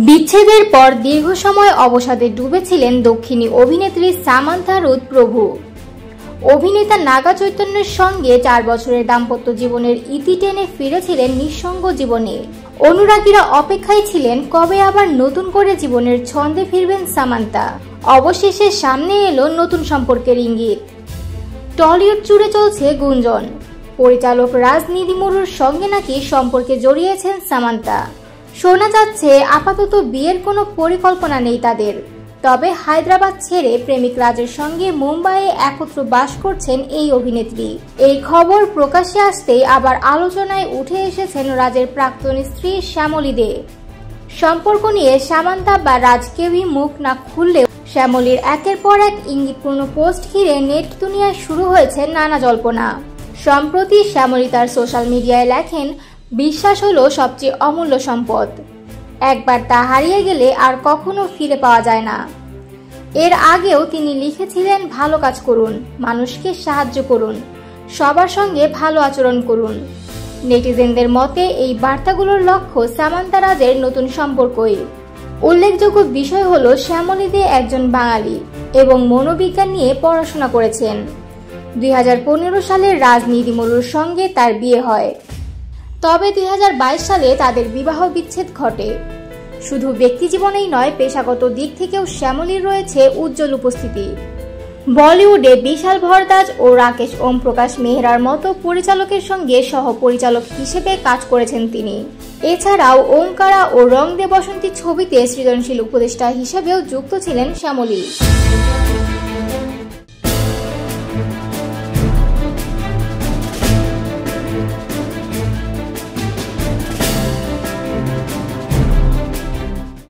বিচ্ছেদের পর দীর্ঘ সময় অবসাদে ডুবেছিলেন দক্ষিণী অভিনেত্রী সামান্থা রুথ প্রভু। অভিনেতা নাগা চৈতন্যের সঙ্গে 4 বছরের দাম্পত্য জীবনের ইতি টেনে ফিরেছিলেন নিঃসঙ্গ জীবনে। অনুরাগীরা অপেক্ষায় ছিলেন কবে আবার নতুন করে জীবনের ছন্দে ফিরবেন সামান্থা। অবশেষে সামনে এলো নতুন সম্পর্কের ইঙ্গিত। টলিউড জুড়ে চলছে গুঞ্জন, পরিচালক রাজ নিদিমুরুর সঙ্গে নাকি সম্পর্কে জড়িয়েছেন সামান্থা। শোনা যাচ্ছে আপাতত বিয়ের কোনো পরিকল্পনা নেই তাদের, তবে হায়দ্রাবাদ ছেড়ে প্রেমিক রাজের সঙ্গে মুম্বাইয়ে একত্র বাস করছেন এই অভিনেত্রী। এই খবর প্রকাশ্যে আসতেই আবার আলোচনায় উঠে এসেছেন রাজের প্রাক্তন স্ত্রী শ্যামলী দে। সম্পর্ক নিয়ে সামান্থা বা রাজ কেউই মুখ না খুললেও শ্যামলীর একের পর এক ইঙ্গিতপূর্ণ পোস্ট ঘিরে নেট দুনিয়ায় শুরু হয়েছে নানা জল্পনা। সম্প্রতি শ্যামলী তার সোশ্যাল মিডিয়ায় লেখেন, বিশ্বাস হলো সবচেয়ে অমূল্য সম্পদ, একবার তা হারিয়ে গেলে আর কখনো ফিরে পাওয়া যায় না। এর আগেও তিনি লিখেছিলেন, ভালো কাজ করুন, মানুষকে সাহায্য করুন, সবার সঙ্গে ভালো আচরণ করুন। নেটিজেনদের মতে এই বার্তাগুলোর লক্ষ্য সামান্থা রাজের নতুন সম্পর্কই। উল্লেখযোগ্য বিষয় হলো শ্যামলী দে একজন বাঙালি এবং মনোবিজ্ঞান নিয়ে পড়াশোনা করেছেন। 2015 সালে রাজ নিদিমুরুর সঙ্গে তার বিয়ে হয়, তবে 2022 সালে তাদের বিবাহ বিচ্ছেদ ঘটে। শুধু ব্যক্তিজীবনেই নয়, পেশাগত দিক থেকেও শ্যামলীর রয়েছে উজ্জ্বল উপস্থিতি। বলিউডে বিশাল ভরদ্বাজ ও রাকেশ ওম প্রকাশ মেহরার মতো পরিচালকের সঙ্গে সহ পরিচালক হিসেবে কাজ করেছেন তিনি। এছাড়াও ওমকারা ও রং দে বসন্তী ছবিতে সৃজনশীল উপদেষ্টা হিসেবেও যুক্ত ছিলেন শ্যামলী।